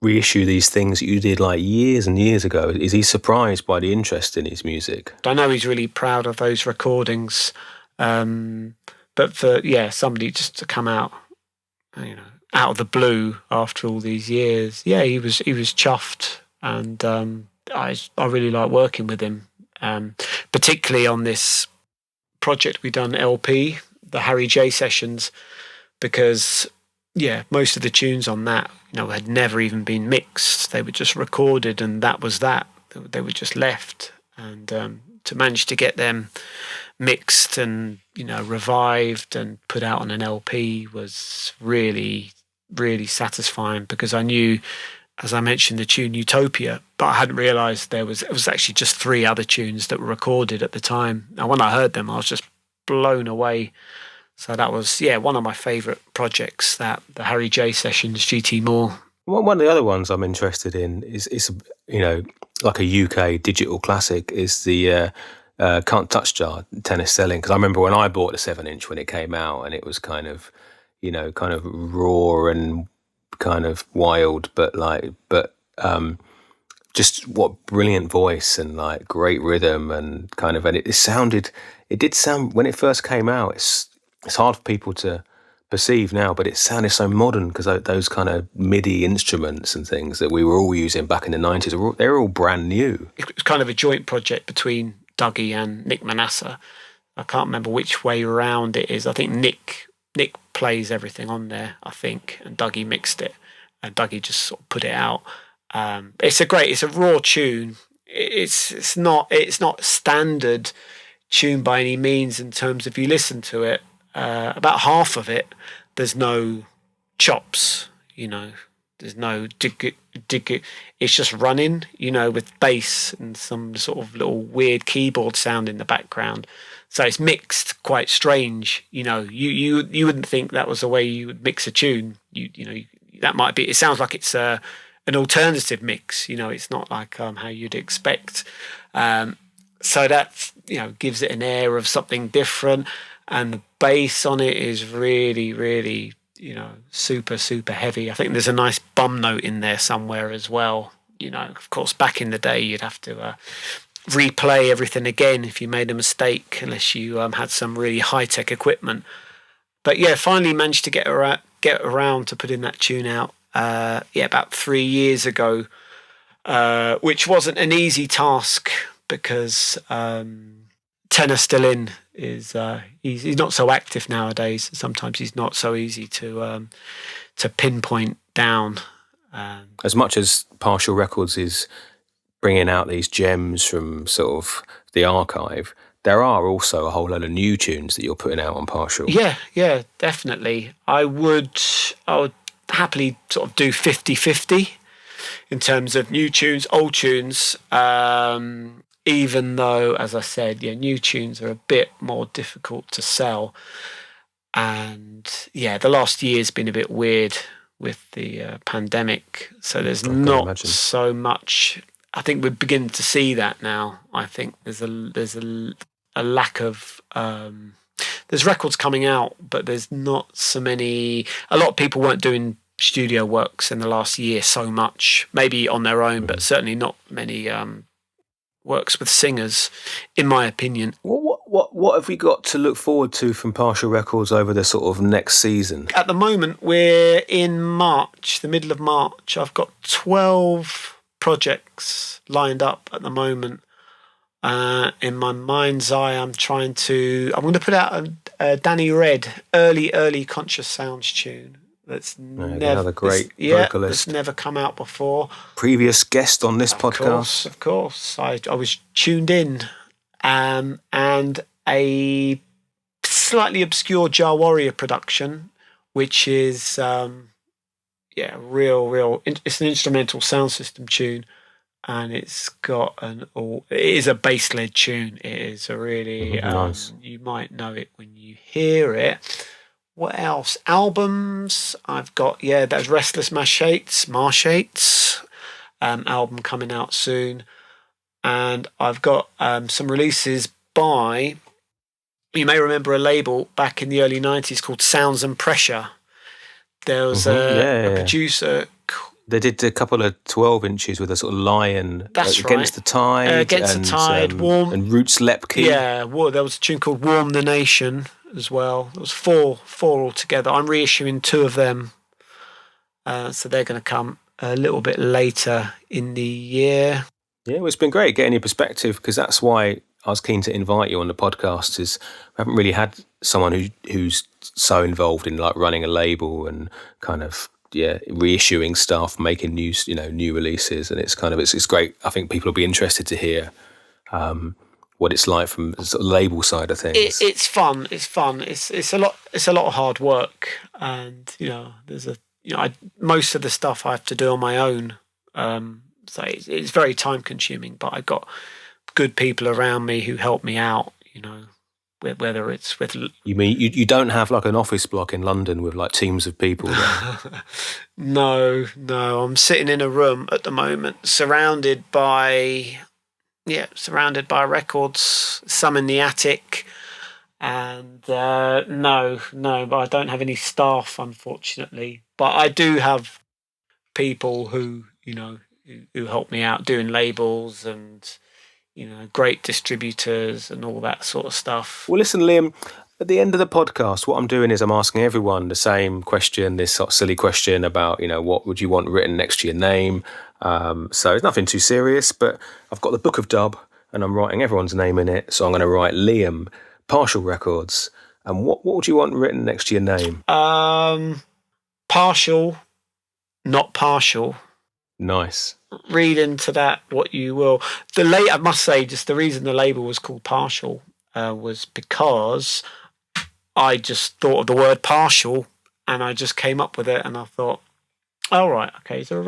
Speaker 1: reissue these things that you did like years and years ago? Is he surprised by the interest in his music?
Speaker 2: I know he's really proud of those recordings, but for somebody just to come out, out of the blue after all these years, he was chuffed, and I really like working with him. Particularly on this project we done LP, the Harry J sessions, because most of the tunes on that had never even been mixed. They were just recorded, and that was that. They were just left, and to manage to get them mixed and revived and put out on an LP was really, really satisfying, because I knew, as I mentioned, the tune Utopia, but I hadn't realised it was actually just 3 other tunes that were recorded at the time. And when I heard them, I was just blown away. So that was, one of my favourite projects, the Harry J sessions, GT Moore.
Speaker 1: One of the other ones I'm interested in is like a UK digital classic, is the Can't Touch Jar Tennis Selling. Because I remember when I bought the 7-inch when it came out, and it was kind of raw and kind of wild, but just what brilliant voice and like great rhythm, and kind of, and it did sound when it first came out. It's hard for people to perceive now, but it sounded so modern, because those kind of MIDI instruments and things that we were all using back in the 90s, they're all brand new.
Speaker 2: It was kind of a joint project between Dougie and Nick Manasseh. I can't remember which way around it is. I think Nick plays everything on there, I think, and Dougie mixed it, and Dougie just sort of put it out. It's a raw tune. it's not standard tune by any means in terms of you listen to it. About half of it, there's no chops, there's no dig it. It's just running, with bass and some sort of little weird keyboard sound in the background. So it's mixed quite strange. You wouldn't think that was the way you would mix a tune. That might be. It sounds like it's an alternative mix. It's not like how you'd expect. So that gives it an air of something different, and the bass on it is really, really super, super heavy. I think there's a nice bum note in there somewhere as well. Of course, back in the day, you'd have to replay everything again if you made a mistake, unless you had some really high-tech equipment. But yeah, finally managed to get around to putting that tune out. About 3 years ago, which wasn't an easy task because Tenor still in is he's not so active nowadays. Sometimes he's not so easy to pinpoint down.
Speaker 1: As much as Partial Records is bringing out these gems from sort of the archive, there are also a whole load of new tunes that you're putting out on Partial.
Speaker 2: Yeah, definitely. I would happily sort of do 50-50 in terms of new tunes, old tunes. Even though, as I said, new tunes are a bit more difficult to sell. And the last year's been a bit weird with the pandemic. So there's not so much. I think we're beginning to see that now. I think there's a lack of there's records coming out, but there's not so many. A lot of people weren't doing studio works in the last year so much, maybe on their own, but certainly not many works with singers, in my opinion.
Speaker 1: What have we got to look forward to from Partial Records over the sort of next season?
Speaker 2: At the moment, we're in March, the middle of March. I've got 12 projects lined up at the moment. In my mind's eye, I'm going to put out a Danny Red early Conscious Sounds tune. That's
Speaker 1: another great vocalist.
Speaker 2: That's never come out before.
Speaker 1: Previous guest on this podcast.
Speaker 2: Of course. I was tuned in. And a slightly obscure Jar Warrior production, which is real. It's an instrumental sound system tune, and it's got it is a bass-led tune. It is a really
Speaker 1: nice.
Speaker 2: You might know it when you hear it. What else? Albums. I've got that's Restless Mashies album coming out soon, and I've got some releases by. You may remember a label back in the early 90s called Sounds and Pressure. There was a producer.
Speaker 1: They did a couple of 12 inches with a sort of lion.
Speaker 2: That's
Speaker 1: Against the Tide.
Speaker 2: Against the Tide. Warm.
Speaker 1: And Roots Lepke.
Speaker 2: Yeah, there was a tune called Warm the Nation as well. There was four altogether. I'm reissuing 2 of them. So they're going to come a little bit later in the year.
Speaker 1: Yeah, well, it's been great getting your perspective, because that's why I was keen to invite you on the podcast. Is we haven't really had someone who's so involved in like running a label and kind of reissuing stuff, making new releases, and it's great. I think people will be interested to hear what it's like from the sort of label side of things.
Speaker 2: It's fun. It's a lot. It's a lot of hard work, and there's most of the stuff I have to do on my own. So it's very time consuming, but I've got good people around me who help me out, whether it's with...
Speaker 1: You mean you don't have like an office block in London with like teams of people there?
Speaker 2: No, I'm sitting in a room at the moment surrounded by records, some in the attic, and no, but I don't have any staff, unfortunately. But I do have people who help me out doing labels and great distributors and all that sort of stuff.
Speaker 1: Well, listen, Liam, at the end of the podcast, what I'm doing is I'm asking everyone the same question, this sort of silly question about, what would you want written next to your name? So it's nothing too serious, but I've got the Book of Dub and I'm writing everyone's name in it. So I'm going to write Liam, Partial Records. And what would you want written next to your name?
Speaker 2: Partial, not partial.
Speaker 1: Nice.
Speaker 2: Read into that what you will. I must say, just the reason the label was called Partial was because I just thought of the word partial and I just came up with it, and I thought, oh, right, okay, is there a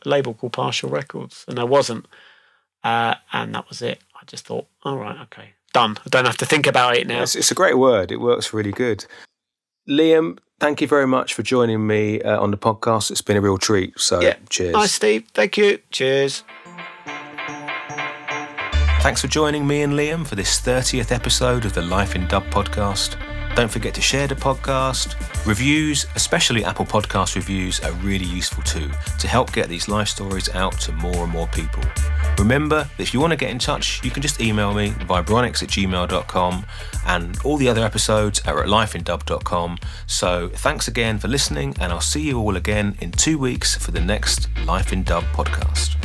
Speaker 2: label called Partial Records? And there wasn't. And that was it. I just thought, all right, okay, done. I don't have to think about it now.
Speaker 1: It's a great word. It works really good. Liam, thank you very much for joining me on the podcast. It's been a real treat. So, cheers.
Speaker 2: Nice, Steve. Thank you. Cheers.
Speaker 1: Thanks for joining me and Liam for this 30th episode of the Life in Dub podcast. Don't forget to share the podcast. Reviews, especially Apple Podcast reviews, are really useful too, to help get these life stories out to more and more people. Remember that if you want to get in touch, you can just email me, vibronics@gmail.com, and all the other episodes are at lifeindub.com. So thanks again for listening, and I'll see you all again in 2 weeks for the next Life in Dub podcast.